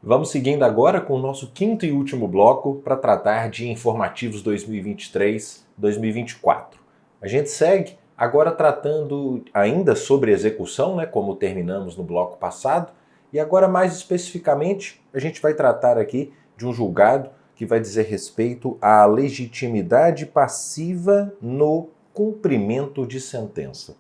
Vamos seguindo agora com o nosso quinto e último bloco para tratar de informativos 2023-2024. A gente segue agora tratando ainda sobre execução, como terminamos no bloco passado, e agora mais especificamente a gente vai tratar aqui de um julgado que vai dizer respeito à legitimidade passiva no cumprimento de sentença.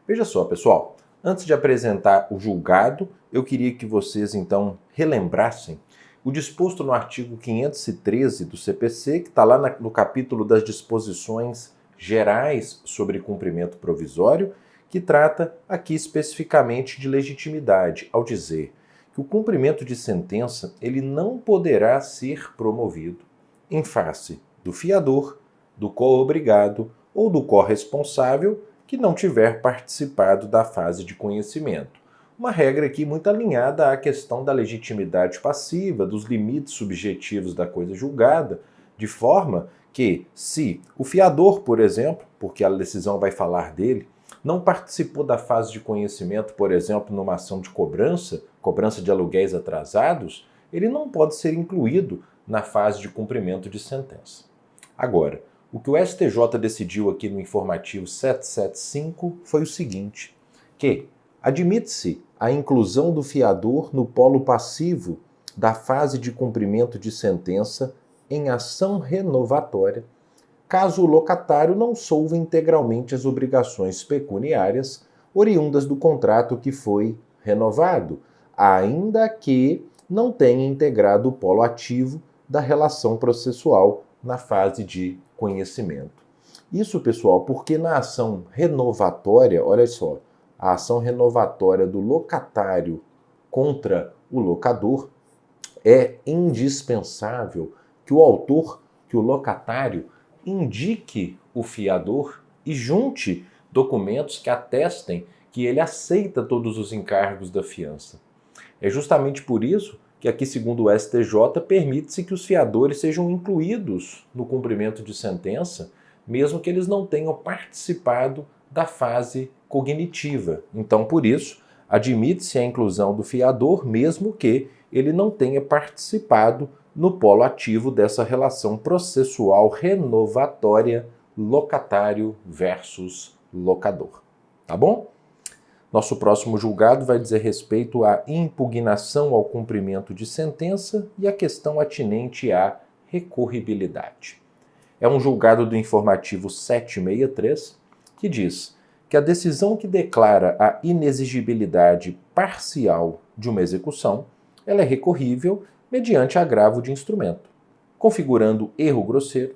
Veja só, pessoal, antes de apresentar o julgado, eu queria que vocês então relembrassem o disposto no artigo 513 do CPC, que está lá no capítulo das disposições gerais sobre cumprimento provisório, que trata aqui especificamente de legitimidade, ao dizer que o cumprimento de sentença ele não poderá ser promovido em face do fiador, do co-obrigado ou do corresponsável que não tiver participado da fase de conhecimento. Uma regra aqui muito alinhada à questão da legitimidade passiva, dos limites subjetivos da coisa julgada, de forma que, se o fiador, por exemplo, porque a decisão vai falar dele, não participou da fase de conhecimento, por exemplo, numa ação de cobrança de aluguéis atrasados, ele não pode ser incluído na fase de cumprimento de sentença. Agora, o que o STJ decidiu aqui no informativo 775 foi o seguinte, que admite-se a inclusão do fiador no polo passivo da fase de cumprimento de sentença em ação renovatória, caso o locatário não solva integralmente as obrigações pecuniárias oriundas do contrato que foi renovado, ainda que não tenha integrado o polo ativo da relação processual na fase de conhecimento. Isso, pessoal, porque na ação renovatória, olha só, a ação renovatória do locatário contra o locador, é indispensável que o autor, que o locatário, indique o fiador e junte documentos que atestem que ele aceita todos os encargos da fiança. É justamente por isso que aqui, segundo o STJ, permite-se que os fiadores sejam incluídos no cumprimento de sentença, mesmo que eles não tenham participado da fase cognitiva. Então, por isso, admite-se a inclusão do fiador, mesmo que ele não tenha participado no polo ativo dessa relação processual renovatória locatário versus locador. Tá bom? Nosso próximo julgado vai dizer respeito à impugnação ao cumprimento de sentença e a questão atinente à recorribilidade. É um julgado do informativo 763 que diz que a decisão que declara a inexigibilidade parcial de uma execução ela é recorrível mediante agravo de instrumento, configurando erro grosseiro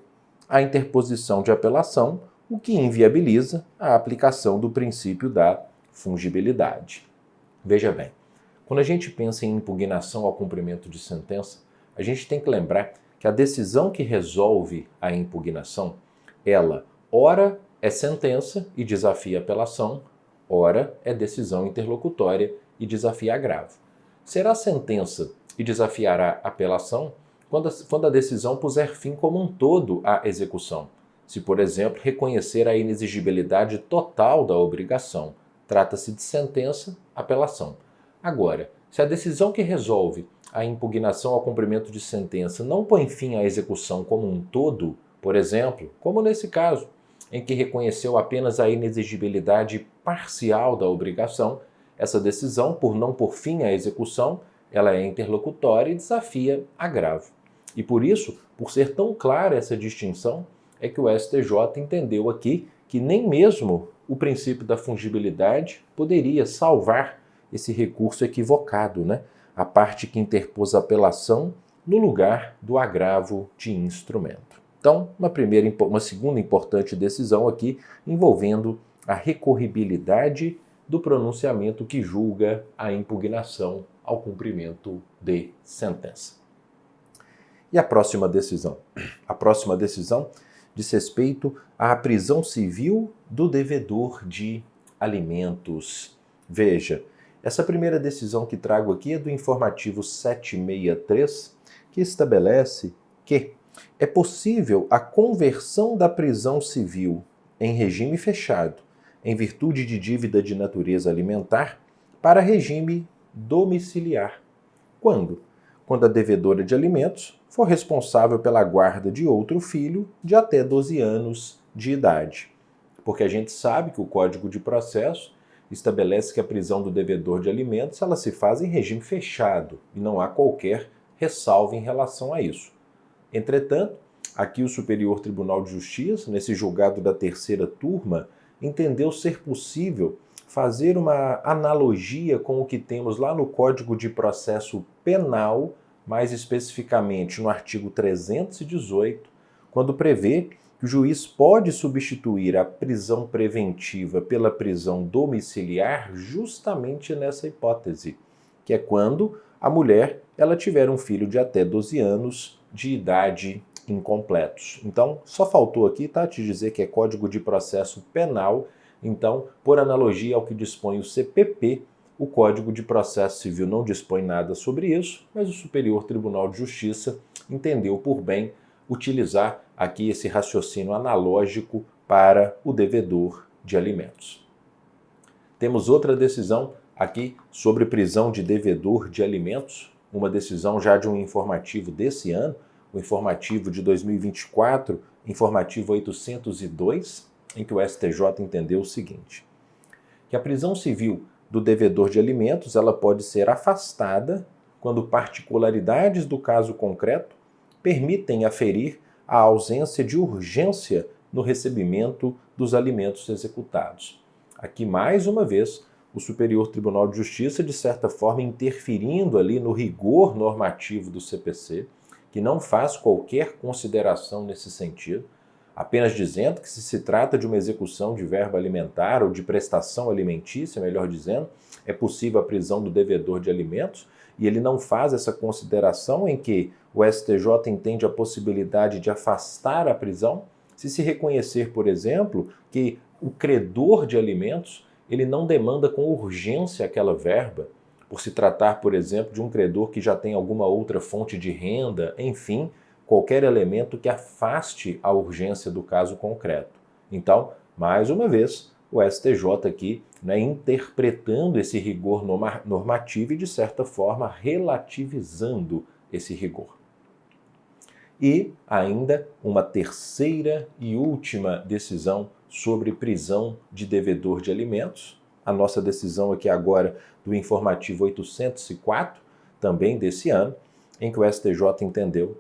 a interposição de apelação, o que inviabiliza a aplicação do princípio da fungibilidade. Veja bem, quando a gente pensa em impugnação ao cumprimento de sentença, a gente tem que lembrar que a decisão que resolve a impugnação, ela, ora é sentença e desafia apelação, ora é decisão interlocutória e desafia agravo. Será sentença e desafiará apelação quando a decisão puser fim como um todo à execução. Se, por exemplo, reconhecer a inexigibilidade total da obrigação, trata-se de sentença, apelação. Agora, se a decisão que resolve a impugnação ao cumprimento de sentença não põe fim à execução como um todo, por exemplo, como nesse caso, em que reconheceu apenas a inexigibilidade parcial da obrigação, essa decisão, por não pôr fim à execução, ela é interlocutória e desafia agravo. E por isso, por ser tão clara essa distinção, é que o STJ entendeu aqui que nem mesmo o princípio da fungibilidade poderia salvar esse recurso equivocado, a parte que interpôs a apelação no lugar do agravo de instrumento. Então, uma segunda importante decisão aqui envolvendo a recorribilidade do pronunciamento que julga a impugnação ao cumprimento de sentença. E a próxima decisão? A próxima decisão diz respeito à prisão civil do devedor de alimentos. Veja, essa primeira decisão que trago aqui é do informativo 763, que estabelece que é possível a conversão da prisão civil em regime fechado, em virtude de dívida de natureza alimentar, para regime domiciliar. Quando? quando a devedora de alimentos for responsável pela guarda de outro filho de até 12 anos de idade. Porque a gente sabe que o Código de Processo estabelece que a prisão do devedor de alimentos ela se faz em regime fechado e não há qualquer ressalva em relação a isso. Entretanto, aqui o Superior Tribunal de Justiça, nesse julgado da terceira turma, entendeu ser possível fazer uma analogia com o que temos lá no Código de Processo Penal, mais especificamente no artigo 318, quando prevê que o juiz pode substituir a prisão preventiva pela prisão domiciliar justamente nessa hipótese, que é quando a mulher ela tiver um filho de até 12 anos de idade incompletos. Então, só faltou aqui, tá, te dizer que é Código de Processo Penal. Então, por analogia ao que dispõe o CPP, o Código de Processo Civil não dispõe nada sobre isso, mas o Superior Tribunal de Justiça entendeu por bem utilizar aqui esse raciocínio analógico para o devedor de alimentos. Temos outra decisão aqui sobre prisão de devedor de alimentos, uma decisão já de um informativo desse ano, o informativo de 2024, informativo 802, em que o STJ entendeu o seguinte, que a prisão civil do devedor de alimentos ela pode ser afastada quando particularidades do caso concreto permitem aferir a ausência de urgência no recebimento dos alimentos executados. Aqui, mais uma vez, o Superior Tribunal de Justiça, de certa forma, interferindo ali no rigor normativo do CPC, que não faz qualquer consideração nesse sentido, apenas dizendo que se trata de uma execução de verba alimentar ou de prestação alimentícia, melhor dizendo, é possível a prisão do devedor de alimentos, e ele não faz essa consideração em que o STJ entende a possibilidade de afastar a prisão se reconhecer, por exemplo, que o credor de alimentos ele não demanda com urgência aquela verba, por se tratar, por exemplo, de um credor que já tem alguma outra fonte de renda, enfim, qualquer elemento que afaste a urgência do caso concreto. Então, mais uma vez, o STJ aqui, interpretando esse rigor normativo e, de certa forma, relativizando esse rigor. E ainda uma terceira e última decisão sobre prisão de devedor de alimentos, a nossa decisão aqui agora do informativo 804, também desse ano, em que o STJ entendeu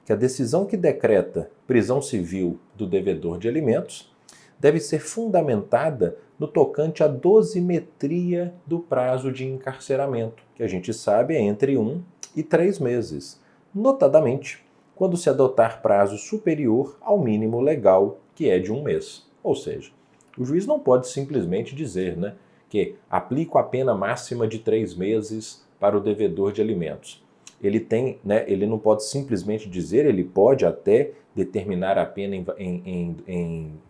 que a decisão que decreta prisão civil do devedor de alimentos deve ser fundamentada no tocante à dosimetria do prazo de encarceramento, que a gente sabe é entre 1 e 3 meses, notadamente quando se adotar prazo superior ao mínimo legal, que é de 1 mês. Ou seja, o juiz não pode simplesmente dizer que aplico a pena máxima de 3 meses para o devedor de alimentos. Ele não pode simplesmente dizer, ele pode até determinar a pena em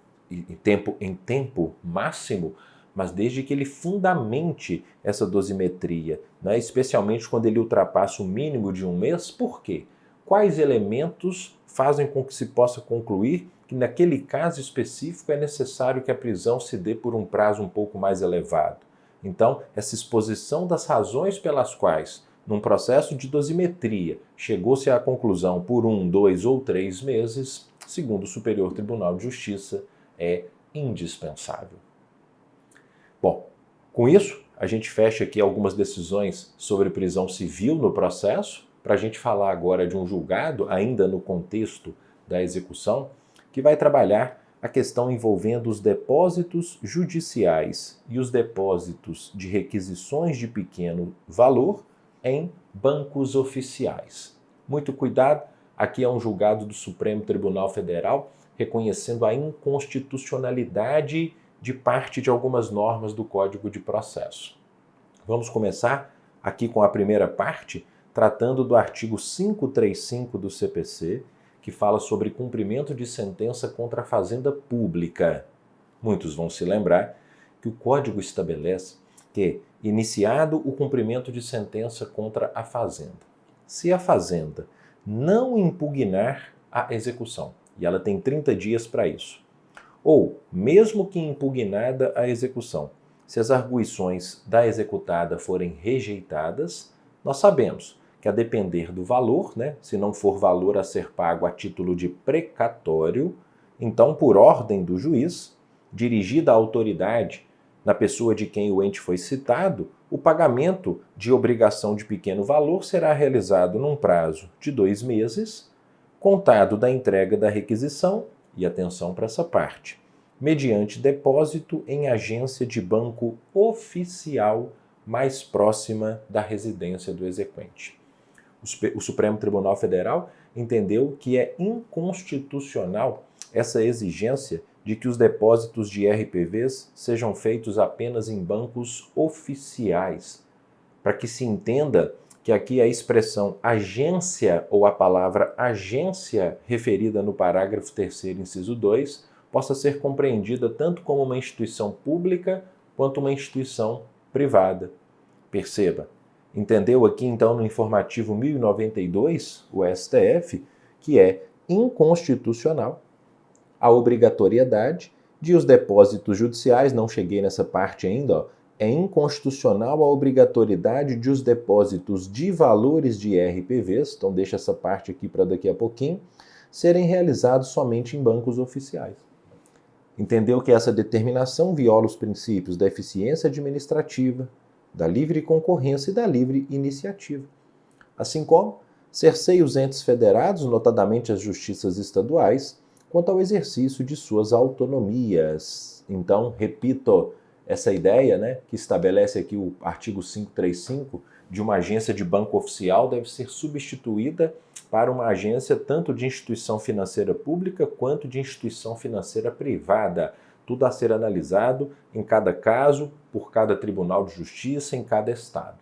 tempo máximo, mas desde que ele fundamente essa dosimetria, especialmente quando ele ultrapassa o mínimo de 1 mês. Por quê? Quais elementos fazem com que se possa concluir que naquele caso específico é necessário que a prisão se dê por um prazo um pouco mais elevado? Então, essa exposição das razões pelas quais, num processo de dosimetria, chegou-se à conclusão por 1, 2 ou 3 meses, segundo o Superior Tribunal de Justiça, é indispensável. Bom, com isso, a gente fecha aqui algumas decisões sobre prisão civil no processo, para a gente falar agora de um julgado, ainda no contexto da execução, que vai trabalhar a questão envolvendo os depósitos judiciais e os depósitos de requisições de pequeno valor em bancos oficiais. Muito cuidado, aqui é um julgado do Supremo Tribunal Federal reconhecendo a inconstitucionalidade de parte de algumas normas do Código de Processo. Vamos começar aqui com a primeira parte, tratando do artigo 535 do CPC, que fala sobre cumprimento de sentença contra a fazenda pública. Muitos vão se lembrar que o Código estabelece que, iniciado o cumprimento de sentença contra a fazenda, se a fazenda não impugnar a execução, e ela tem 30 dias para isso, ou, mesmo que impugnada a execução, se as arguições da executada forem rejeitadas, nós sabemos que a depender do valor, né, se não for valor a ser pago a título de precatório, então, por ordem do juiz, dirigida à autoridade na pessoa de quem o ente foi citado, o pagamento de obrigação de pequeno valor será realizado num prazo de 2 meses, contado da entrega da requisição, e atenção para essa parte, mediante depósito em agência de banco oficial mais próxima da residência do exequente. O Supremo Tribunal Federal entendeu que é inconstitucional essa exigência de que os depósitos de RPVs sejam feitos apenas em bancos oficiais, para que se entenda que aqui a expressão agência ou a palavra agência referida no parágrafo 3º, inciso 2, possa ser compreendida tanto como uma instituição pública quanto uma instituição privada. Perceba, entendeu aqui então no informativo 1092, o STF, que é inconstitucional a obrigatoriedade de os depósitos judiciais, não cheguei nessa parte ainda, ó, é inconstitucional a obrigatoriedade de os depósitos de valores de RPVs, então deixa essa parte aqui para daqui a pouquinho, serem realizados somente em bancos oficiais. Entendeu que essa determinação viola os princípios da eficiência administrativa, da livre concorrência e da livre iniciativa. Assim como cerceia os entes federados, notadamente as justiças estaduais, quanto ao exercício de suas autonomias. Então, repito, essa ideia, né, que estabelece aqui o artigo 535, de uma agência de banco oficial deve ser substituída para uma agência tanto de instituição financeira pública quanto de instituição financeira privada. Tudo a ser analisado em cada caso, por cada tribunal de justiça, em cada estado.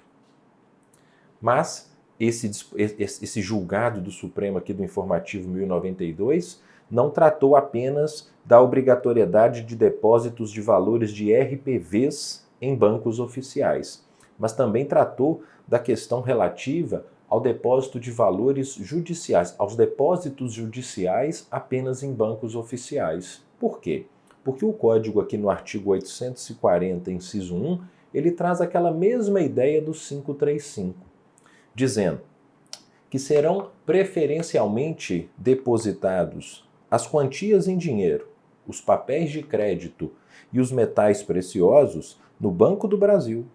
Mas esse julgado do Supremo aqui do informativo 1092 não tratou apenas da obrigatoriedade de depósitos de valores de RPVs em bancos oficiais, mas também tratou da questão relativa ao depósito de valores judiciais, aos depósitos judiciais apenas em bancos oficiais. Por quê? Porque o Código aqui no artigo 840, inciso 1, ele traz aquela mesma ideia do 535, dizendo que serão preferencialmente depositados as quantias em dinheiro, os papéis de crédito e os metais preciosos no Banco do Brasil,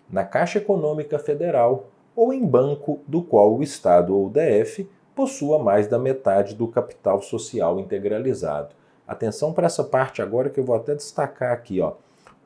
na Caixa Econômica Federal ou em banco do qual o Estado ou o DF possua mais da metade do capital social integralizado. Atenção para essa parte agora que eu vou até destacar aqui, ó.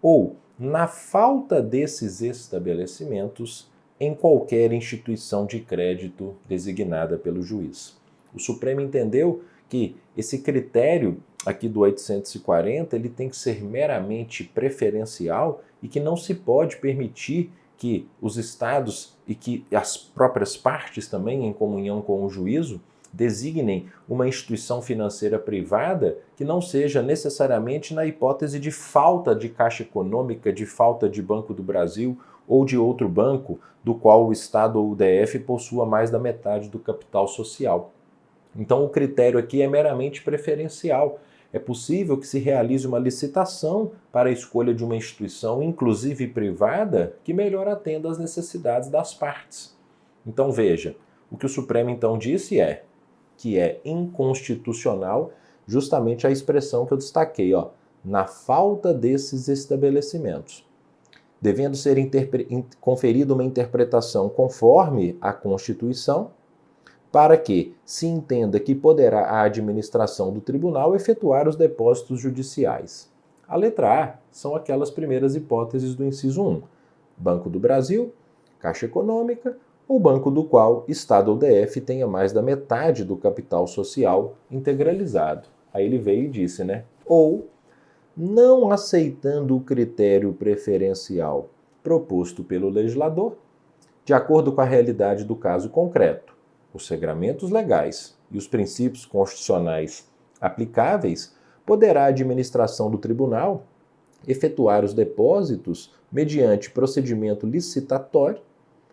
Ou, na falta desses estabelecimentos, em qualquer instituição de crédito designada pelo juiz. O Supremo entendeu que esse critério aqui do 840 ele tem que ser meramente preferencial e que não se pode permitir que os estados e que as próprias partes também, em comunhão com o juízo, designem uma instituição financeira privada que não seja necessariamente na hipótese de falta de Caixa Econômica, de falta de Banco do Brasil ou de outro banco do qual o Estado ou o DF possua mais da metade do capital social. Então o critério aqui é meramente preferencial. É possível que se realize uma licitação para a escolha de uma instituição, inclusive privada, que melhor atenda às necessidades das partes. Então veja, o que o Supremo então disse é que é inconstitucional justamente a expressão que eu destaquei, ó, na falta desses estabelecimentos, devendo ser conferida uma interpretação conforme a Constituição, para que se entenda que poderá a administração do tribunal efetuar os depósitos judiciais. A letra A são aquelas primeiras hipóteses do inciso 1. Banco do Brasil, Caixa Econômica, ou banco do qual Estado ou DF tenha mais da metade do capital social integralizado. Aí ele veio e disse, né? Ou, não aceitando o critério preferencial proposto pelo legislador, de acordo com a realidade do caso concreto, os regramentos legais e os princípios constitucionais aplicáveis, poderá a administração do tribunal efetuar os depósitos mediante procedimento licitatório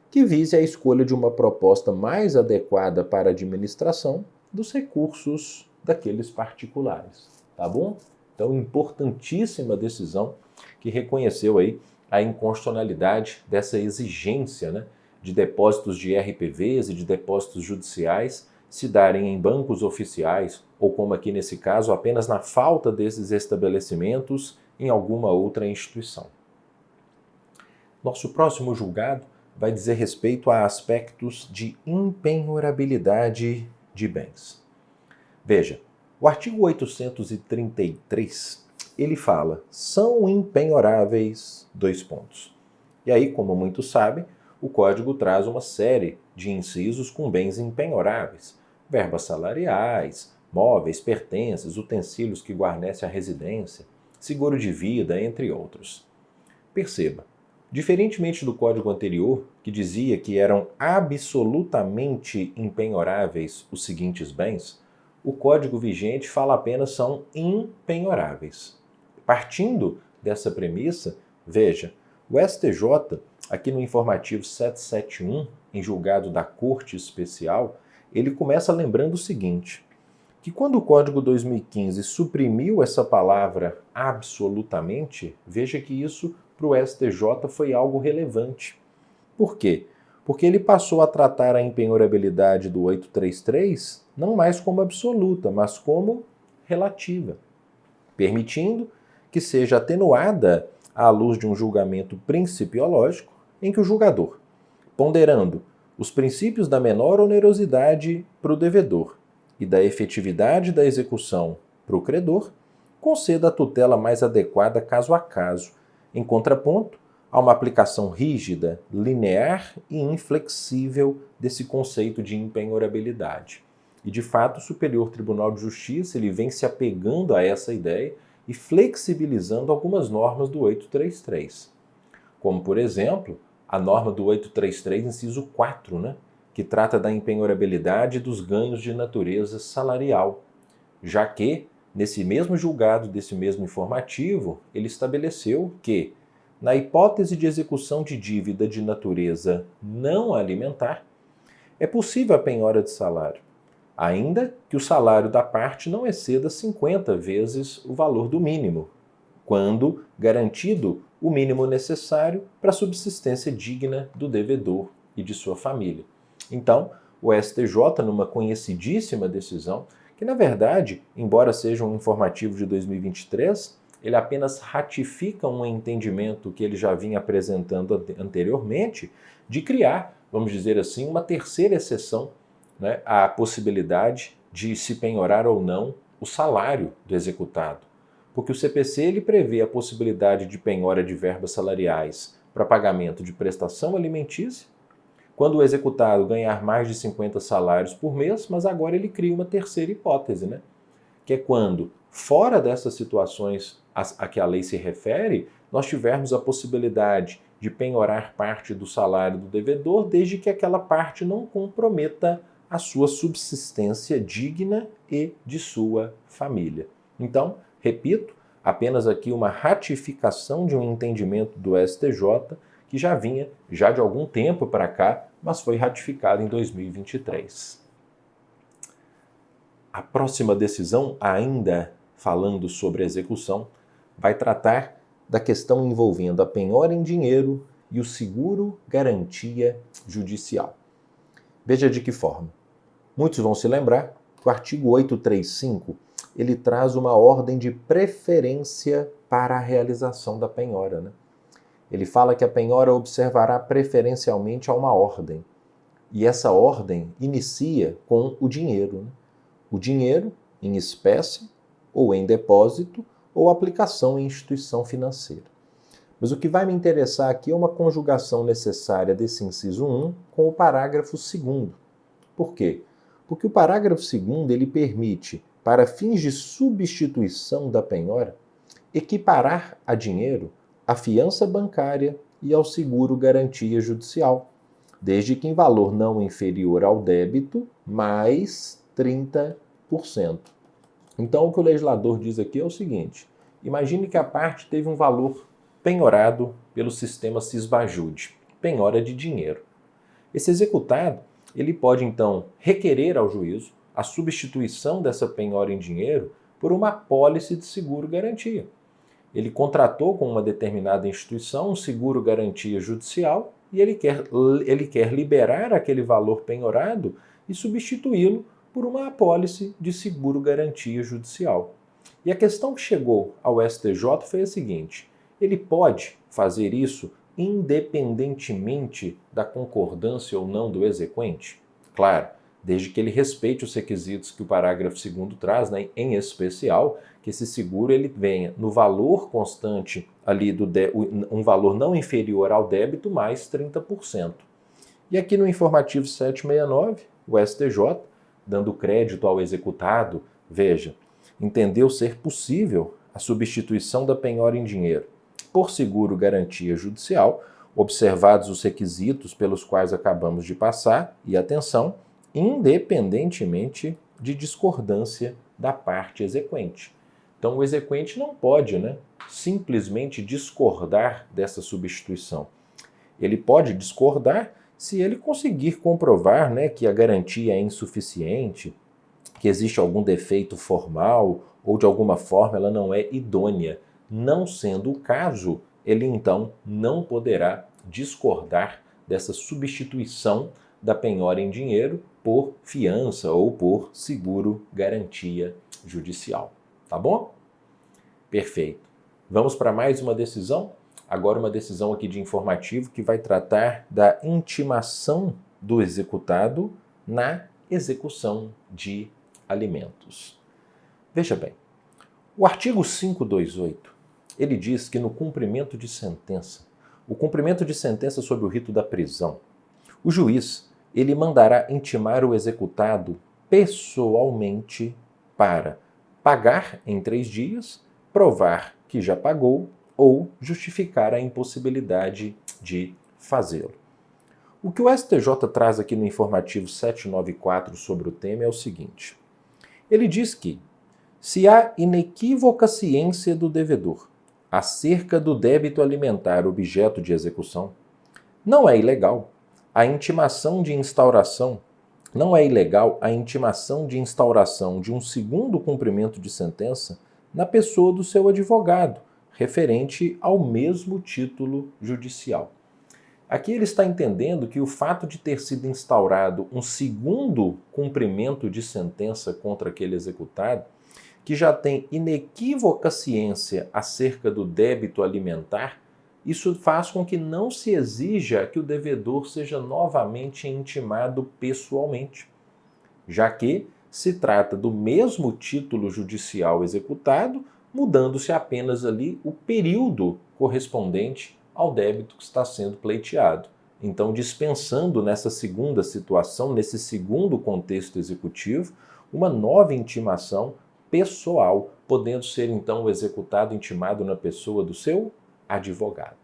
que vise a escolha de uma proposta mais adequada para a administração dos recursos daqueles particulares. Tá bom? Então, importantíssima decisão que reconheceu aí a inconstitucionalidade dessa exigência, né, de depósitos de RPVs e de depósitos judiciais se darem em bancos oficiais ou, como aqui nesse caso, apenas na falta desses estabelecimentos em alguma outra instituição. Nosso próximo julgado vai dizer respeito a aspectos de impenhorabilidade de bens. Veja, o artigo 833, ele fala, são impenhoráveis, E aí, como muitos sabem, o Código traz uma série de incisos com bens impenhoráveis, verbas salariais, móveis, pertences, utensílios que guarnecem a residência, seguro de vida, entre outros. Perceba, diferentemente do código anterior, que dizia que eram absolutamente impenhoráveis os seguintes bens, o código vigente fala apenas são impenhoráveis. Partindo dessa premissa, veja, o STJ, aqui no informativo 771, em julgado da Corte Especial, ele começa lembrando o seguinte, que quando o Código 2015 suprimiu essa palavra absolutamente, veja que isso para o STJ foi algo relevante. Por quê? Porque ele passou a tratar a impenhorabilidade do 833 não mais como absoluta, mas como relativa, permitindo que seja atenuada à luz de um julgamento principiológico em que o julgador, ponderando os princípios da menor onerosidade para o devedor e da efetividade da execução para o credor, conceda a tutela mais adequada caso a caso, em contraponto a uma aplicação rígida, linear e inflexível desse conceito de impenhorabilidade. E, de fato, o Superior Tribunal de Justiça ele vem se apegando a essa ideia e flexibilizando algumas normas do 833. Como, por exemplo, a norma do 833, inciso 4, que trata da impenhorabilidade dos ganhos de natureza salarial, já que, nesse mesmo julgado desse mesmo informativo, ele estabeleceu que, na hipótese de execução de dívida de natureza não alimentar, é possível a penhora de salário, ainda que o salário da parte não exceda 50 vezes o valor do mínimo, quando garantido o mínimo necessário para a subsistência digna do devedor e de sua família. Então, o STJ, numa conhecidíssima decisão, que na verdade, embora seja um informativo de 2023, ele apenas ratifica um entendimento que ele já vinha apresentando anteriormente de criar, vamos dizer assim, uma terceira exceção, à possibilidade de se penhorar ou não o salário do executado. Porque o CPC ele prevê a possibilidade de penhora de verbas salariais para pagamento de prestação alimentícia, quando o executado ganhar mais de 50 salários por mês, mas agora ele cria uma terceira hipótese, que é quando, fora dessas situações a que a lei se refere, nós tivermos a possibilidade de penhorar parte do salário do devedor, desde que aquela parte não comprometa a sua subsistência digna e de sua família. Então, repito, apenas aqui uma ratificação de um entendimento do STJ que já vinha já de algum tempo para cá, mas foi ratificado em 2023. A próxima decisão, ainda falando sobre execução, vai tratar da questão envolvendo a penhora em dinheiro e o seguro garantia judicial. Veja de que forma. Muitos vão se lembrar que o artigo 835 ele traz uma ordem de preferência para a realização da penhora. Ele fala que a penhora observará preferencialmente a uma ordem. E essa ordem inicia com o dinheiro. O dinheiro em espécie, ou em depósito, ou aplicação em instituição financeira. Mas o que vai me interessar aqui é uma conjugação necessária desse inciso 1 com o parágrafo 2º. Por quê? Porque o parágrafo 2º ele permite, para fins de substituição da penhora, equiparar a dinheiro a fiança bancária e ao seguro garantia judicial, desde que em valor não inferior ao débito, mais 30%. Então, o que o legislador diz aqui é o seguinte, imagine que a parte teve um valor penhorado pelo sistema Sisbajude, penhora de dinheiro. Esse executado, ele pode então requerer ao juízo a substituição dessa penhora em dinheiro por uma apólice de seguro garantia. Ele contratou com uma determinada instituição um seguro garantia judicial e ele quer liberar aquele valor penhorado e substituí-lo por uma apólice de seguro-garantia judicial. E a questão que chegou ao STJ foi a seguinte: ele pode fazer isso independentemente da concordância ou não do exequente? Claro, desde que ele respeite os requisitos que o parágrafo 2º traz, né, em especial, que esse seguro ele venha no valor constante ali um valor não inferior ao débito mais 30%. E aqui no informativo 769, o STJ, dando crédito ao executado, veja, entendeu ser possível a substituição da penhora em dinheiro por seguro garantia judicial, observados os requisitos pelos quais acabamos de passar, e atenção, independentemente de discordância da parte exequente. Então o exequente não pode, simplesmente discordar dessa substituição. Ele pode discordar se ele conseguir comprovar, que a garantia é insuficiente, que existe algum defeito formal ou de alguma forma ela não é idônea. Não sendo o caso, ele então não poderá discordar dessa substituição da penhora em dinheiro por fiança ou por seguro-garantia judicial. Tá bom? Perfeito. Vamos para mais uma decisão? Agora uma decisão aqui de informativo que vai tratar da intimação do executado na execução de alimentos. Veja bem, o artigo 528, ele diz que no cumprimento de sentença, o cumprimento de sentença sob o rito da prisão, o juiz, ele mandará intimar o executado pessoalmente para pagar em 3 dias, provar que já pagou ou justificar a impossibilidade de fazê-lo. O que o STJ traz aqui no informativo 794 sobre o tema é o seguinte: ele diz que, se há inequívoca ciência do devedor acerca do débito alimentar objeto de execução, não é ilegal a intimação de instauração de um segundo cumprimento de sentença na pessoa do seu advogado, referente ao mesmo título judicial. Aqui ele está entendendo que o fato de ter sido instaurado um segundo cumprimento de sentença contra aquele executado, que já tem inequívoca ciência acerca do débito alimentar, isso faz com que não se exija que o devedor seja novamente intimado pessoalmente, já que se trata do mesmo título judicial executado, mudando-se apenas ali o período correspondente ao débito que está sendo pleiteado. Então, dispensando nessa segunda situação, nesse segundo contexto executivo, uma nova intimação pessoal, podendo ser então o executado intimado na pessoa do seu advogado.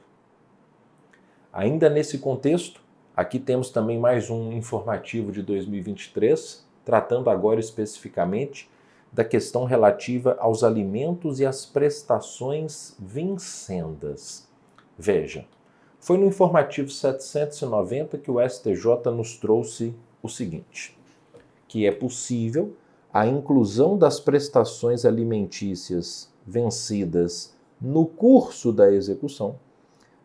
Ainda nesse contexto, aqui temos também mais um informativo de 2023, tratando agora especificamente da questão relativa aos alimentos e às prestações vincendas. Veja, foi no informativo 790 que o STJ nos trouxe o seguinte, que é possível a inclusão das prestações alimentícias vencidas no curso da execução,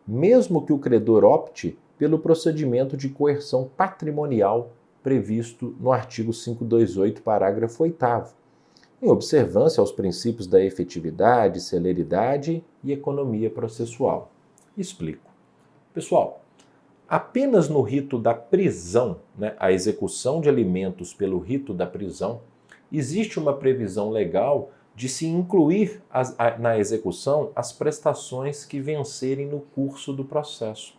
mesmo que o credor opte pelo procedimento de coerção patrimonial previsto no artigo 528, parágrafo 8º, em observância aos princípios da efetividade, celeridade e economia processual. Explico. Pessoal, apenas no rito da prisão, a execução de alimentos pelo rito da prisão, existe uma previsão legal de se incluir na execução as prestações que vencerem no curso do processo.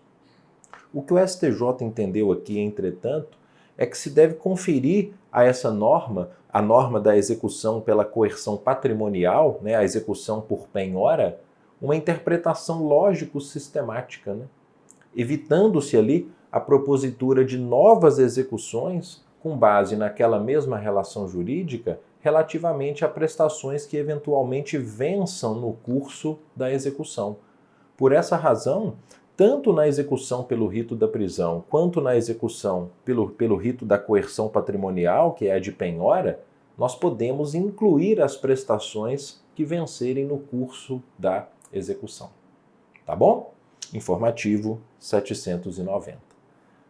O que o STJ entendeu aqui, entretanto, é que se deve conferir a essa norma, a norma da execução pela coerção patrimonial, a execução por penhora, uma interpretação lógico-sistemática, evitando-se ali a propositura de novas execuções com base naquela mesma relação jurídica relativamente a prestações que eventualmente vençam no curso da execução. Por essa razão, tanto na execução pelo rito da prisão, quanto na execução pelo rito da coerção patrimonial, que é a de penhora, nós podemos incluir as prestações que vencerem no curso da execução. Tá bom? Informativo 790.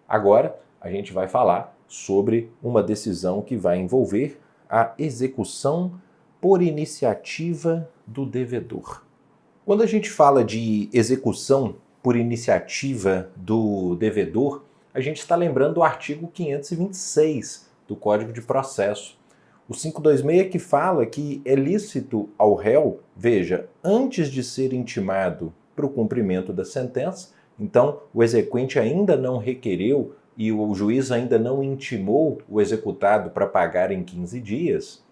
Agora, a gente vai falar sobre uma decisão que vai envolver a execução por iniciativa do devedor. Quando a gente fala de execução por iniciativa do devedor, a gente está lembrando do artigo 526 do Código de Processo. O 526 que fala que é lícito ao réu, veja, antes de ser intimado para o cumprimento da sentença, então o exequente ainda não requereu e o juiz ainda não intimou o executado para pagar em 15 dias,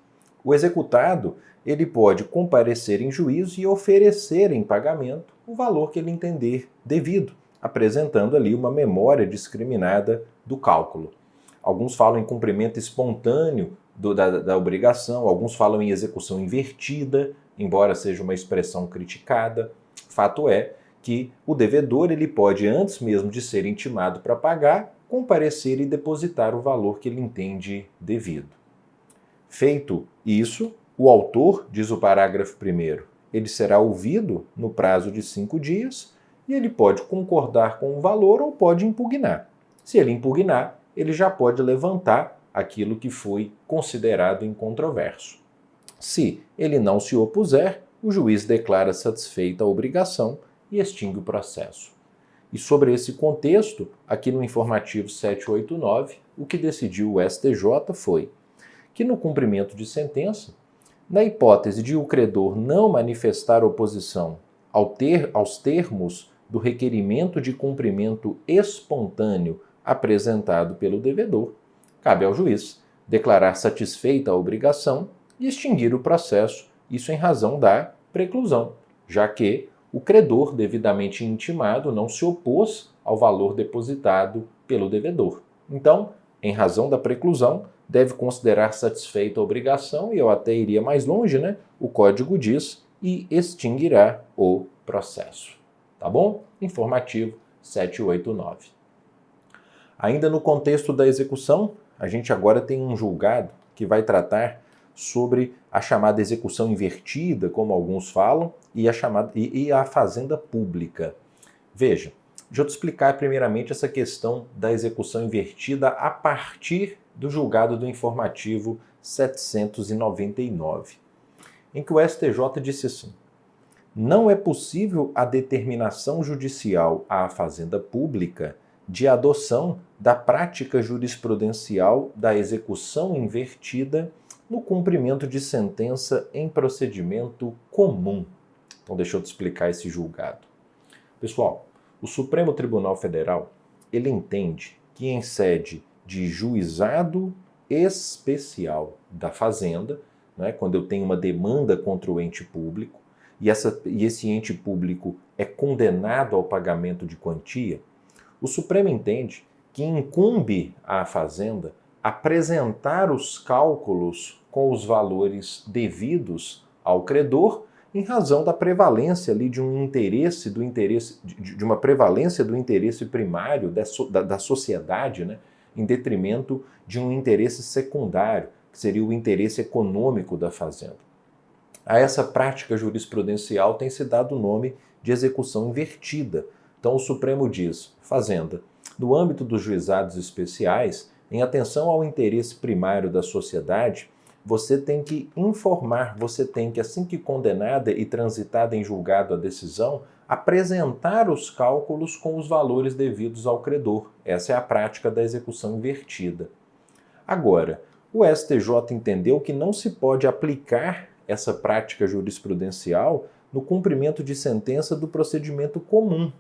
o executado ele pode comparecer em juízo e oferecer em pagamento o valor que ele entender devido, apresentando ali uma memória discriminada do cálculo. Alguns falam em cumprimento espontâneo da obrigação, alguns falam em execução invertida, embora seja uma expressão criticada. Fato é que o devedor ele pode, antes mesmo de ser intimado para pagar, comparecer e depositar o valor que ele entende devido. Feito isso, o autor, diz o parágrafo 1º, ele será ouvido no prazo de 5 dias e ele pode concordar com o valor ou pode impugnar. Se ele impugnar, ele já pode levantar aquilo que foi considerado incontroverso. Se ele não se opuser, o juiz declara satisfeita a obrigação e extingue o processo. E sobre esse contexto, aqui no informativo 789, o que decidiu o STJ foi que no cumprimento de sentença, na hipótese de o credor não manifestar oposição aos termos do requerimento de cumprimento espontâneo apresentado pelo devedor, cabe ao juiz declarar satisfeita a obrigação e extinguir o processo, isso em razão da preclusão, já que o credor devidamente intimado não se opôs ao valor depositado pelo devedor. Então, em razão da preclusão, deve considerar satisfeita a obrigação, e eu até iria mais longe, né? O código diz, e extinguirá o processo. Tá bom? Informativo 789. Ainda no contexto da execução, a gente agora tem um julgado que vai tratar sobre a chamada execução invertida, como alguns falam, e a fazenda pública. Veja, deixa eu te explicar primeiramente essa questão da execução invertida a partir do julgado do informativo 799, em que o STJ disse assim: não é possível a determinação judicial à fazenda pública de adoção da prática jurisprudencial da execução invertida no cumprimento de sentença em procedimento comum. Então deixa eu te explicar esse julgado. Pessoal, o Supremo Tribunal Federal, ele entende que em sede de juizado especial da Fazenda, né, quando eu tenho uma demanda contra o ente público, e esse ente público é condenado ao pagamento de quantia, o Supremo entende que incumbe à Fazenda apresentar os cálculos com os valores devidos ao credor em razão da prevalência ali de uma prevalência do interesse primário da sociedade, né, em detrimento de um interesse secundário, que seria o interesse econômico da Fazenda. A essa prática jurisprudencial tem se dado o nome de execução invertida. Então o Supremo diz, Fazenda, no âmbito dos juizados especiais, em atenção ao interesse primário da sociedade, você tem que informar, você tem que, assim que condenada e transitada em julgado a decisão, apresentar os cálculos com os valores devidos ao credor. Essa é a prática da execução invertida. Agora, o STJ entendeu que não se pode aplicar essa prática jurisprudencial no cumprimento de sentença do procedimento comum,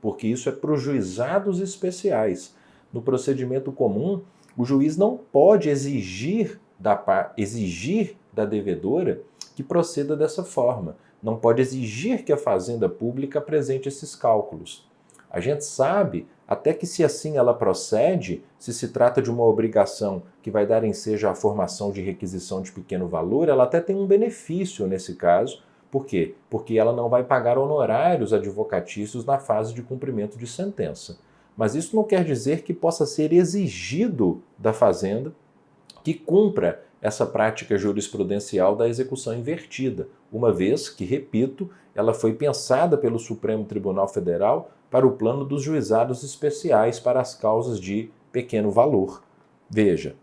porque isso é para os juizados especiais. No procedimento comum, o juiz não pode exigir da devedora que proceda dessa forma. Não pode exigir que a Fazenda Pública apresente esses cálculos. A gente sabe até que, se assim ela procede, se trata de uma obrigação que vai dar ensejo à formação de requisição de pequeno valor, ela até tem um benefício nesse caso. Por quê? Porque ela não vai pagar honorários advocatícios na fase de cumprimento de sentença. Mas isso não quer dizer que possa ser exigido da Fazenda que cumpra essa prática jurisprudencial da execução invertida, uma vez que, repito, ela foi pensada pelo Supremo Tribunal Federal para o plano dos juizados especiais para as causas de pequeno valor. Veja,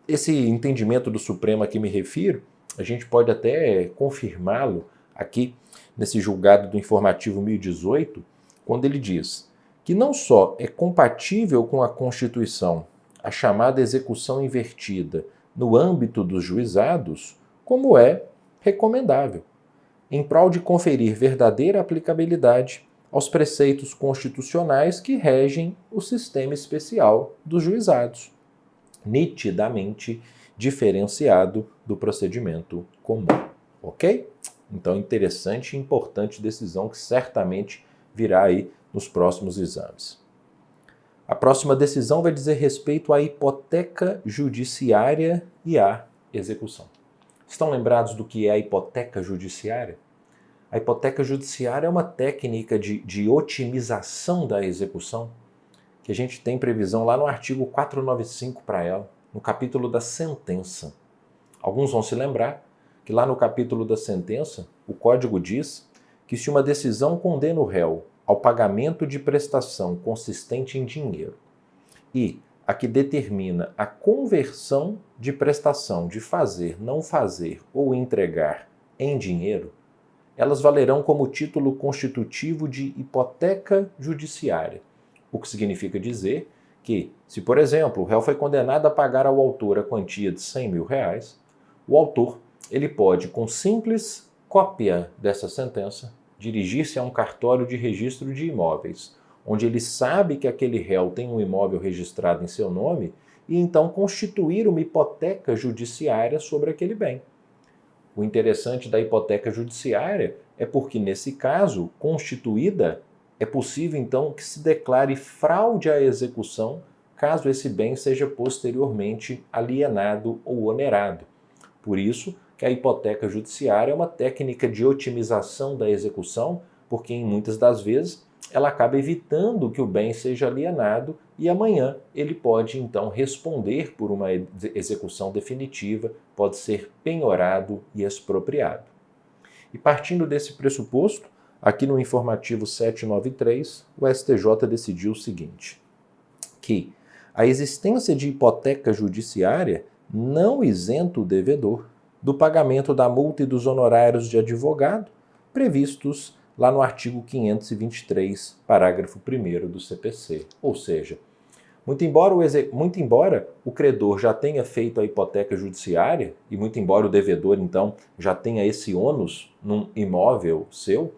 esse entendimento do Supremo a que me refiro, a gente pode até confirmá-lo aqui nesse julgado do Informativo 1018, quando ele diz que não só é compatível com a Constituição a chamada execução invertida no âmbito dos juizados, como é recomendável, em prol de conferir verdadeira aplicabilidade aos preceitos constitucionais que regem o sistema especial dos juizados, nitidamente diferenciado do procedimento comum. Ok? Então, interessante e importante decisão que certamente virá aí nos próximos exames. A próxima decisão vai dizer respeito à hipoteca judiciária e à execução. Estão lembrados do que é a hipoteca judiciária? A hipoteca judiciária é uma técnica de otimização da execução que a gente tem previsão lá no artigo 495 para ela, no capítulo da sentença. Alguns vão se lembrar que lá no capítulo da sentença, o Código diz que se uma decisão condena o réu ao pagamento de prestação consistente em dinheiro e a que determina a conversão de prestação de fazer, não fazer ou entregar em dinheiro, elas valerão como título constitutivo de hipoteca judiciária, o que significa dizer que, se por exemplo o réu foi condenado a pagar ao autor a quantia de R$100.000, o autor ele pode, com simples cópia dessa sentença, dirigir-se a um cartório de registro de imóveis, onde ele sabe que aquele réu tem um imóvel registrado em seu nome, e então constituir uma hipoteca judiciária sobre aquele bem. O interessante da hipoteca judiciária é porque, nesse caso, constituída, é possível então que se declare fraude à execução caso esse bem seja posteriormente alienado ou onerado. Por isso que a hipoteca judiciária é uma técnica de otimização da execução, porque em muitas das vezes ela acaba evitando que o bem seja alienado e amanhã ele pode então responder por uma execução definitiva, pode ser penhorado e expropriado. E partindo desse pressuposto, aqui no informativo 793, o STJ decidiu o seguinte, que a existência de hipoteca judiciária não isenta o devedor do pagamento da multa e dos honorários de advogado previstos lá no artigo 523, parágrafo 1º do CPC. Ou seja, muito embora o credor já tenha feito a hipoteca judiciária e muito embora o devedor, então, já tenha esse ônus num imóvel seu,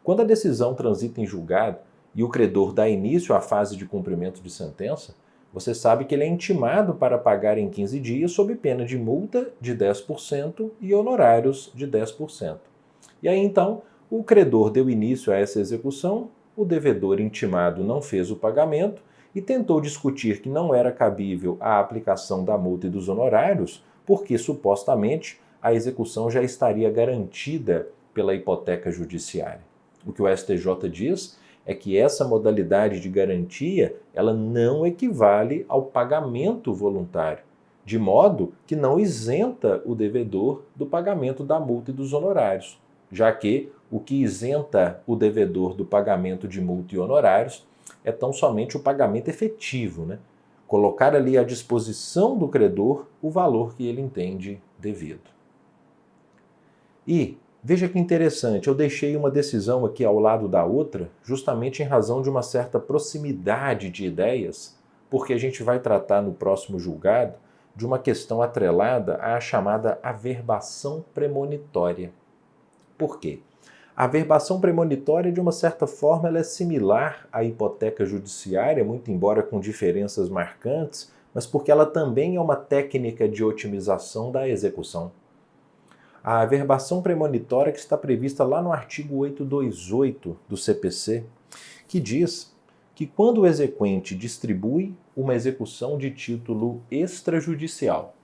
quando a decisão transita em julgado e o credor dá início à fase de cumprimento de sentença, você sabe que ele é intimado para pagar em 15 dias sob pena de multa de 10% e honorários de 10%. E aí, então, o credor deu início a essa execução, o devedor intimado não fez o pagamento e tentou discutir que não era cabível a aplicação da multa e dos honorários, porque supostamente a execução já estaria garantida pela hipoteca judiciária. O que o STJ diz é que essa modalidade de garantia ela não equivale ao pagamento voluntário, de modo que não isenta o devedor do pagamento da multa e dos honorários, já que o que isenta o devedor do pagamento de multa e honorários é tão somente o pagamento efetivo, né? Colocar ali à disposição do credor o valor que ele entende devido. E veja que interessante, eu deixei uma decisão aqui ao lado da outra, justamente em razão de uma certa proximidade de ideias, porque a gente vai tratar no próximo julgado de uma questão atrelada à chamada averbação premonitória. Por quê? A averbação premonitória, de uma certa forma, ela é similar à hipoteca judiciária, muito embora com diferenças marcantes, mas porque ela também é uma técnica de otimização da execução. A averbação premonitória que está prevista lá no artigo 828 do CPC, que diz que quando o exequente distribui uma execução de título extrajudicial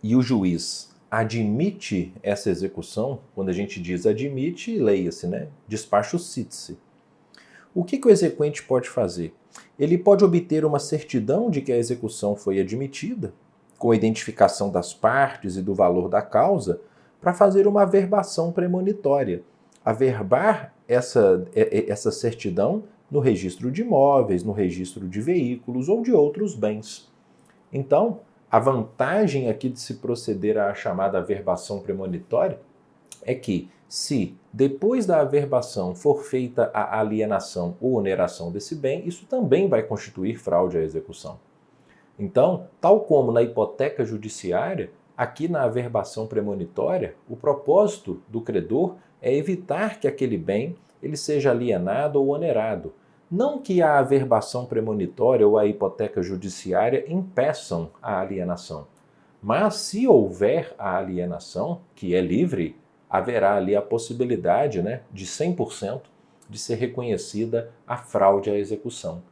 e o juiz admite essa execução, quando a gente diz admite, leia-se, né? Despacho cite-se. O que o exequente pode fazer? Ele pode obter uma certidão de que a execução foi admitida, com a identificação das partes e do valor da causa, para fazer uma averbação premonitória, averbar essa certidão no registro de imóveis, no registro de veículos ou de outros bens. Então, a vantagem aqui de se proceder à chamada averbação premonitória é que, se depois da averbação for feita a alienação ou oneração desse bem, isso também vai constituir fraude à execução. Então, tal como na hipoteca judiciária, aqui na averbação premonitória, o propósito do credor é evitar que aquele bem ele seja alienado ou onerado. Não que a averbação premonitória ou a hipoteca judiciária impeçam a alienação, mas se houver a alienação, que é livre, haverá ali a possibilidade, de 100% de ser reconhecida a fraude à execução,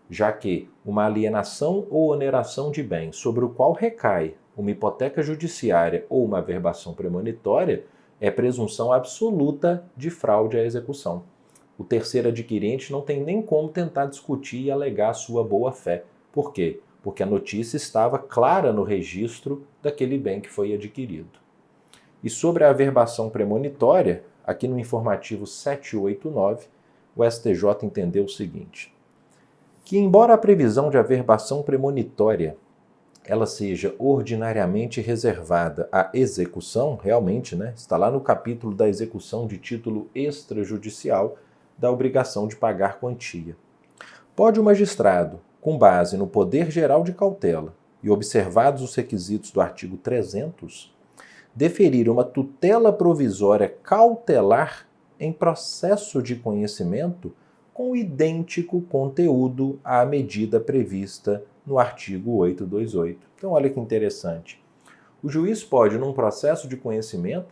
já que uma alienação ou oneração de bem sobre o qual recai uma hipoteca judiciária ou uma averbação premonitória é presunção absoluta de fraude à execução. O terceiro adquirente não tem nem como tentar discutir e alegar sua boa-fé. Por quê? Porque a notícia estava clara no registro daquele bem que foi adquirido. E sobre a averbação premonitória, aqui no informativo 789, o STJ entendeu o seguinte: que embora a previsão de averbação premonitória ela seja ordinariamente reservada à execução, realmente, está lá no capítulo da execução de título extrajudicial da obrigação de pagar quantia. Pode o magistrado, com base no poder geral de cautela e observados os requisitos do artigo 300, deferir uma tutela provisória cautelar em processo de conhecimento com idêntico conteúdo à medida prevista no artigo 828. Então, olha que interessante. O juiz pode, num processo de conhecimento,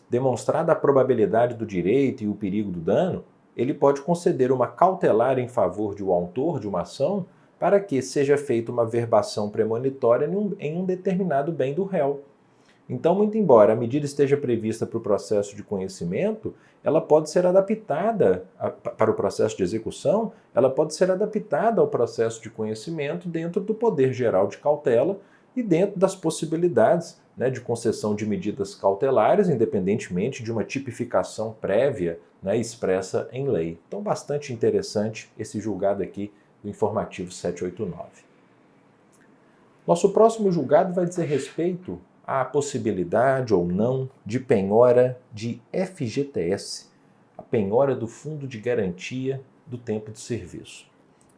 demonstrada a probabilidade do direito e o perigo do dano, ele pode conceder uma cautelar em favor de um autor de uma ação para que seja feita uma averbação premonitória em um determinado bem do réu. Então, muito embora a medida esteja prevista para o processo de conhecimento, ela pode ser adaptada para o processo de execução, ela pode ser adaptada ao processo de conhecimento dentro do poder geral de cautela e dentro das possibilidades de concessão de medidas cautelares, independentemente de uma tipificação prévia expressa em lei. Então, bastante interessante esse julgado aqui do informativo 789. Nosso próximo julgado vai dizer respeito à possibilidade ou não de penhora de FGTS, a penhora do Fundo de Garantia do Tempo de Serviço.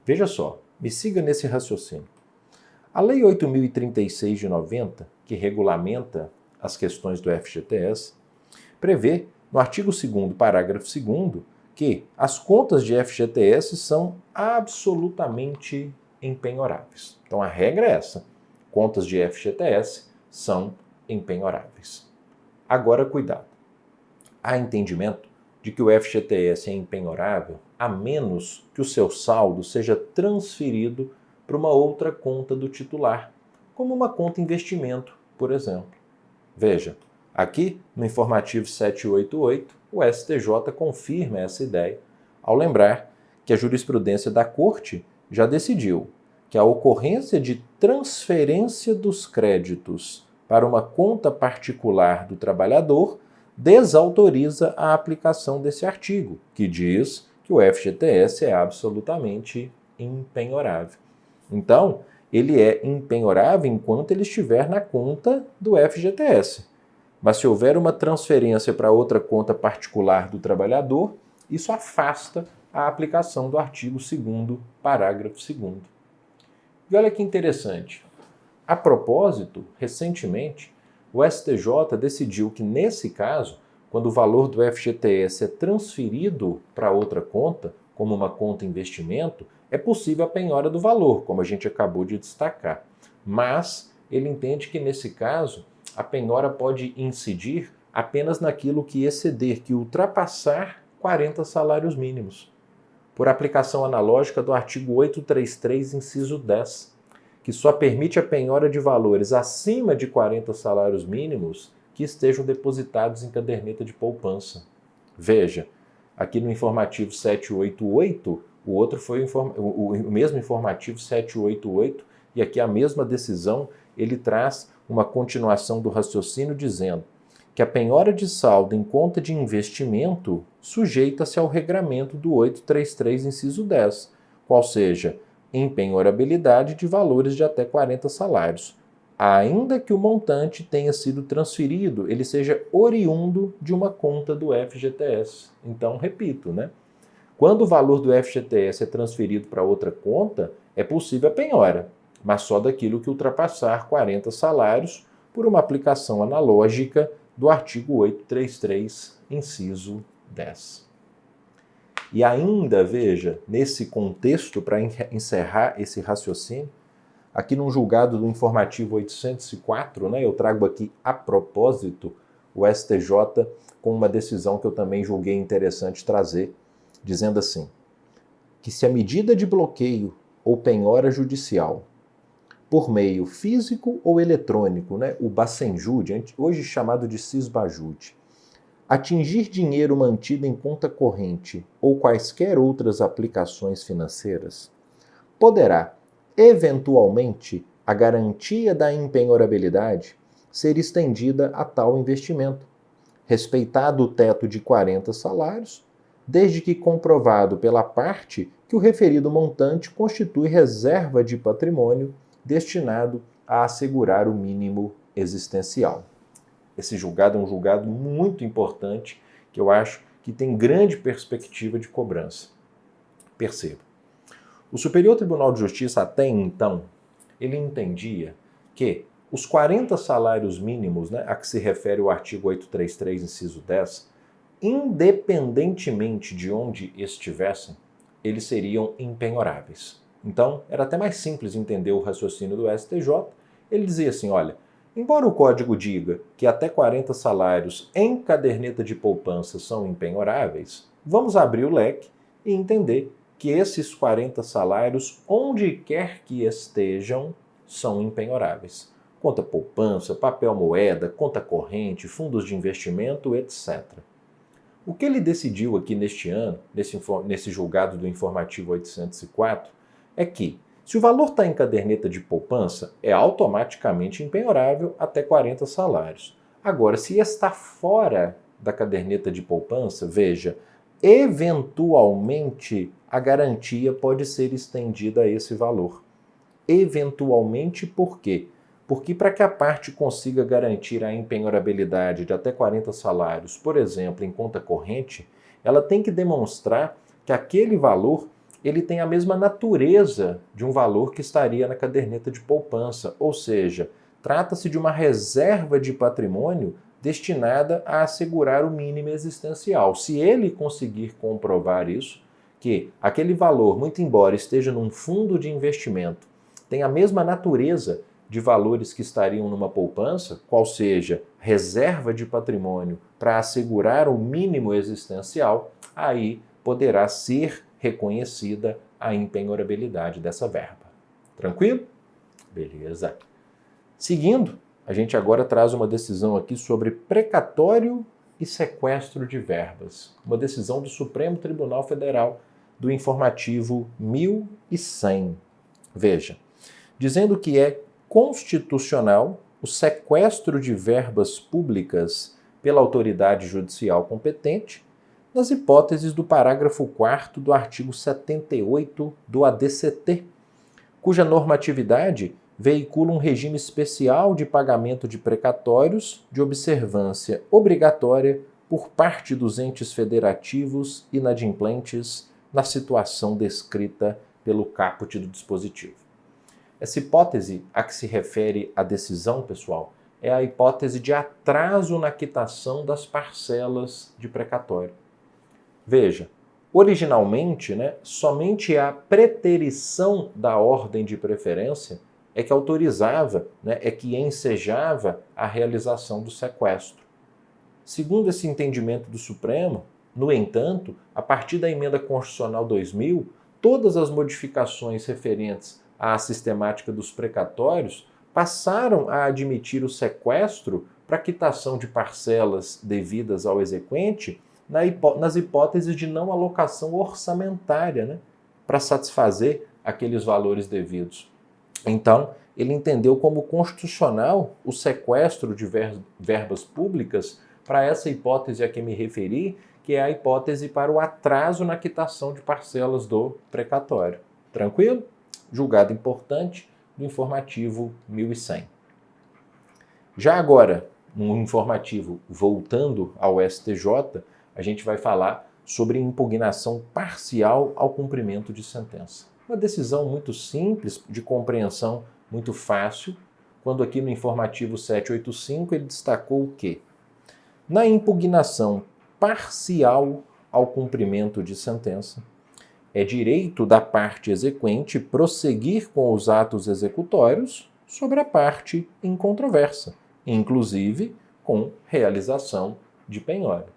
Veja só, me siga nesse raciocínio. A Lei 8.036 de 90, que regulamenta as questões do FGTS, prevê, no artigo 2º, parágrafo 2º, que as contas de FGTS são absolutamente impenhoráveis. Então a regra é essa, contas de FGTS são impenhoráveis. Agora, cuidado. Há entendimento de que o FGTS é impenhorável a menos que o seu saldo seja transferido para uma outra conta do titular, como uma conta investimento, por exemplo. Veja, aqui no informativo 788, o STJ confirma essa ideia ao lembrar que a jurisprudência da Corte já decidiu que a ocorrência de transferência dos créditos para uma conta particular do trabalhador desautoriza a aplicação desse artigo, que diz que o FGTS é absolutamente impenhorável. Então, ele é impenhorável enquanto ele estiver na conta do FGTS. Mas se houver uma transferência para outra conta particular do trabalhador, isso afasta a aplicação do artigo 2º, parágrafo 2º. E olha que interessante. A propósito, recentemente, o STJ decidiu que, nesse caso, quando o valor do FGTS é transferido para outra conta, como uma conta investimento, é possível a penhora do valor, como a gente acabou de destacar. Mas ele entende que, nesse caso, a penhora pode incidir apenas naquilo que exceder, que ultrapassar 40 salários mínimos, por aplicação analógica do artigo 833, inciso 10, que só permite a penhora de valores acima de 40 salários mínimos que estejam depositados em caderneta de poupança. Veja, aqui no informativo 788, o outro foi o mesmo informativo 788, e aqui a mesma decisão, ele traz uma continuação do raciocínio dizendo que a penhora de saldo em conta de investimento sujeita-se ao regramento do 833, inciso 10, qual seja, empenhorabilidade de valores de até 40 salários, ainda que o montante tenha sido transferido, ele seja oriundo de uma conta do FGTS. Então, repito, né? Quando o valor do FGTS é transferido para outra conta, é possível a penhora, mas só daquilo que ultrapassar 40 salários por uma aplicação analógica do artigo 833, inciso 10. E ainda, veja, nesse contexto, para encerrar esse raciocínio, aqui num julgado do informativo 804, né, eu trago aqui a propósito o STJ com uma decisão que eu também julguei interessante trazer, dizendo assim, que se a medida de bloqueio ou penhora judicial, por meio físico ou eletrônico, né, o Bacenjude, hoje chamado de Cisbajude, atingir dinheiro mantido em conta corrente ou quaisquer outras aplicações financeiras, poderá, eventualmente, a garantia da impenhorabilidade ser estendida a tal investimento, respeitado o teto de 40 salários, desde que comprovado pela parte que o referido montante constitui reserva de patrimônio destinado a assegurar o mínimo existencial. Esse julgado é um julgado muito importante, que eu acho que tem grande perspectiva de cobrança. Perceba. O Superior Tribunal de Justiça, até então, ele entendia que os 40 salários mínimos, né, a que se refere o artigo 833, inciso 10, independentemente de onde estivessem, eles seriam impenhoráveis. Então, era até mais simples entender o raciocínio do STJ. Ele dizia assim, olha, embora o código diga que até 40 salários em caderneta de poupança são impenhoráveis, vamos abrir o leque e entender que esses 40 salários, onde quer que estejam, são impenhoráveis. Conta poupança, papel moeda, conta corrente, fundos de investimento, etc. O que ele decidiu aqui neste ano, nesse julgado do informativo 804, é que, se o valor está em caderneta de poupança, é automaticamente impenhorável até 40 salários. Agora, se está fora da caderneta de poupança, veja, eventualmente a garantia pode ser estendida a esse valor. Eventualmente, por quê? Porque para que a parte consiga garantir a impenhorabilidade de até 40 salários, por exemplo, em conta corrente, ela tem que demonstrar que aquele valor ele tem a mesma natureza de um valor que estaria na caderneta de poupança, ou seja, trata-se de uma reserva de patrimônio destinada a assegurar o mínimo existencial. Se ele conseguir comprovar isso, que aquele valor, muito embora esteja num fundo de investimento, tem a mesma natureza de valores que estariam numa poupança, qual seja, reserva de patrimônio para assegurar o mínimo existencial, aí poderá ser reconhecida a impenhorabilidade dessa verba. Tranquilo? Beleza. Seguindo, a gente agora traz uma decisão aqui sobre precatório e sequestro de verbas. Uma decisão do Supremo Tribunal Federal do informativo 1100. Veja, dizendo que é constitucional o sequestro de verbas públicas pela autoridade judicial competente nas hipóteses do parágrafo 4º do artigo 78 do ADCT, cuja normatividade veicula um regime especial de pagamento de precatórios de observância obrigatória por parte dos entes federativos inadimplentes na situação descrita pelo caput do dispositivo. Essa hipótese a que se refere a decisão, pessoal, é a hipótese de atraso na quitação das parcelas de precatório. Veja, originalmente, somente a preterição da ordem de preferência é que autorizava, é que ensejava a realização do sequestro. Segundo esse entendimento do Supremo, no entanto, a partir da Emenda Constitucional 2000, todas as modificações referentes à sistemática dos precatórios passaram a admitir o sequestro para quitação de parcelas devidas ao exequente nas hipóteses de não alocação orçamentária, para satisfazer aqueles valores devidos. Então, ele entendeu como constitucional o sequestro de verbas públicas para essa hipótese a que me referi, que é a hipótese para o atraso na quitação de parcelas do precatório. Tranquilo? Julgado importante do informativo 1100. Já agora, no informativo voltando ao STJ, a gente vai falar sobre impugnação parcial ao cumprimento de sentença. Uma decisão muito simples, de compreensão muito fácil, quando aqui no informativo 785 ele destacou o quê? Na impugnação parcial ao cumprimento de sentença, é direito da parte exequente prosseguir com os atos executórios sobre a parte incontroversa, inclusive com realização de penhora.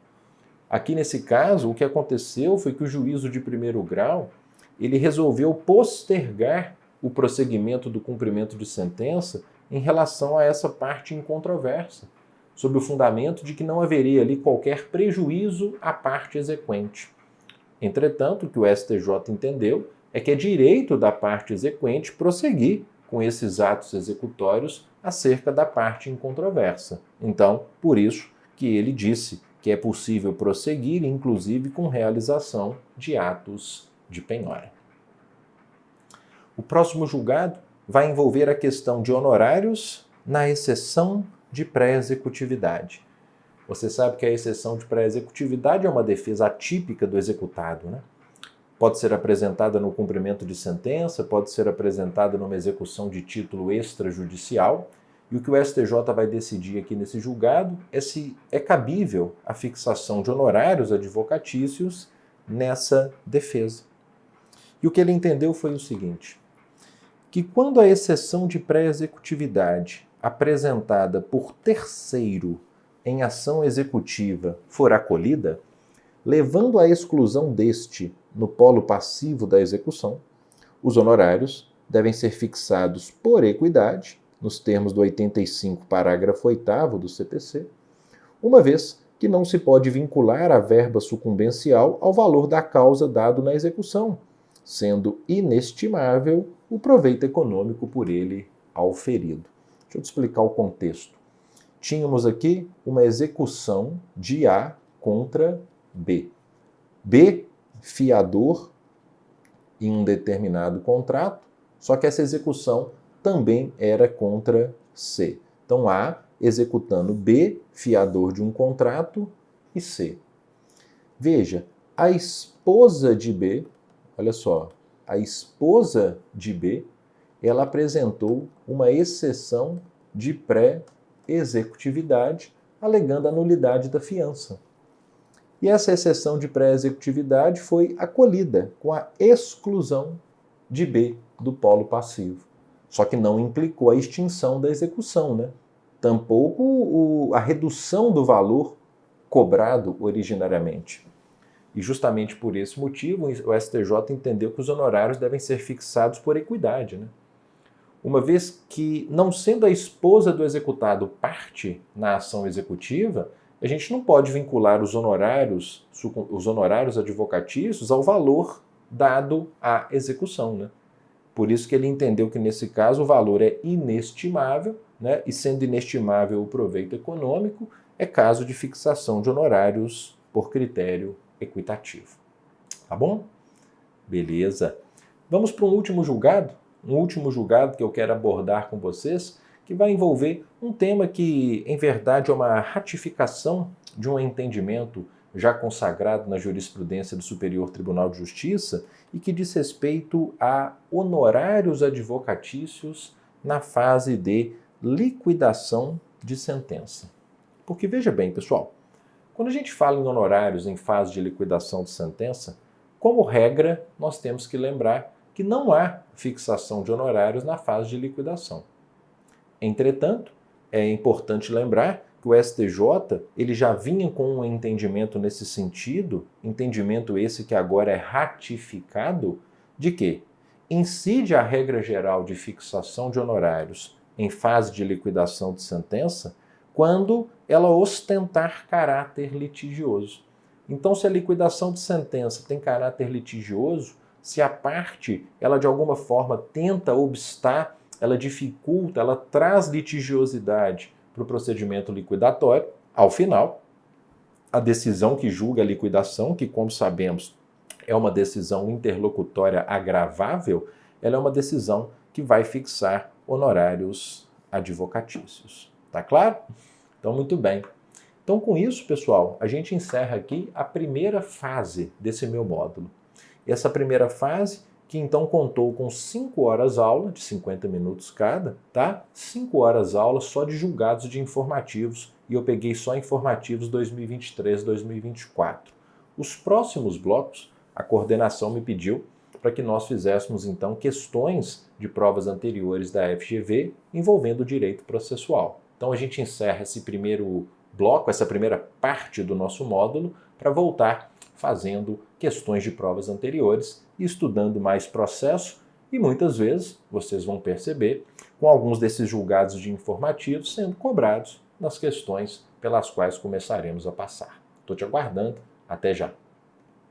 Aqui nesse caso, o que aconteceu foi que o juízo de primeiro grau ele resolveu postergar o prosseguimento do cumprimento de sentença em relação a essa parte incontroversa, sob o fundamento de que não haveria ali qualquer prejuízo à parte exequente. Entretanto, o que o STJ entendeu é que é direito da parte exequente prosseguir com esses atos executórios acerca da parte incontroversa. Então, por isso que ele disse que é possível prosseguir, inclusive com realização de atos de penhora. O próximo julgado vai envolver a questão de honorários na exceção de pré-executividade. Você sabe que a exceção de pré-executividade é uma defesa atípica do executado, né? Pode ser apresentada no cumprimento de sentença, pode ser apresentada numa execução de título extrajudicial, e o que o STJ vai decidir aqui nesse julgado é se é cabível a fixação de honorários advocatícios nessa defesa. E o que ele entendeu foi o seguinte, que quando a exceção de pré-executividade apresentada por terceiro em ação executiva for acolhida, levando à exclusão deste no polo passivo da execução, os honorários devem ser fixados por equidade, nos termos do 85, parágrafo 8º do CPC, uma vez que não se pode vincular a verba sucumbencial ao valor da causa dado na execução, sendo inestimável o proveito econômico por ele auferido. Deixa eu te explicar o contexto. Tínhamos aqui uma execução de A contra B. B, fiador em um determinado contrato, só que essa execução também era contra C. Então, A executando B, fiador de um contrato, e C. Veja, a esposa de B, olha só, a esposa de B, ela apresentou uma exceção de pré-executividade, alegando a nulidade da fiança. E essa exceção de pré-executividade foi acolhida com a exclusão de B do polo passivo. Só que não implicou a extinção da execução, né? Tampouco a redução do valor cobrado originariamente. E justamente por esse motivo, o STJ entendeu que os honorários devem ser fixados por equidade, né? Uma vez que, não sendo a esposa do executado parte na ação executiva, a gente não pode vincular os honorários advocatícios ao valor dado à execução, né? Por isso que ele entendeu que, nesse caso, o valor é inestimável, né? E sendo inestimável o proveito econômico, é caso de fixação de honorários por critério equitativo. Tá bom? Beleza. Vamos para um último julgado que eu quero abordar com vocês, que vai envolver um tema que, em verdade, é uma ratificação de um entendimento já consagrado na jurisprudência do Superior Tribunal de Justiça e que diz respeito a honorários advocatícios na fase de liquidação de sentença. Porque veja bem, pessoal, quando a gente fala em honorários em fase de liquidação de sentença, como regra, nós temos que lembrar que não há fixação de honorários na fase de liquidação. Entretanto, é importante lembrar que o STJ ele já vinha com um entendimento nesse sentido, entendimento esse que agora é ratificado, de que incide a regra geral de fixação de honorários em fase de liquidação de sentença quando ela ostentar caráter litigioso. Então, se a liquidação de sentença tem caráter litigioso, se a parte ela de alguma forma tenta obstar ela dificulta, ela traz litigiosidade para o procedimento liquidatório. Ao final, a decisão que julga a liquidação, que, como sabemos, é uma decisão interlocutória agravável, ela é uma decisão que vai fixar honorários advocatícios. Tá claro? Então, muito bem. Então, com isso, pessoal, a gente encerra aqui a primeira fase desse meu módulo. Essa primeira fase, que então contou com 5 horas aula, de 50 minutos cada, tá? 5 horas aula só de julgados de informativos, e eu peguei só informativos 2023, 2024. Os próximos blocos, a coordenação me pediu para que nós fizéssemos então questões de provas anteriores da FGV envolvendo o direito processual. Então a gente encerra esse primeiro bloco, essa primeira parte do nosso módulo, para voltar fazendo questões de provas anteriores e estudando mais processo e muitas vezes, vocês vão perceber, com alguns desses julgados de informativos sendo cobrados nas questões pelas quais começaremos a passar. Estou te aguardando. Até já!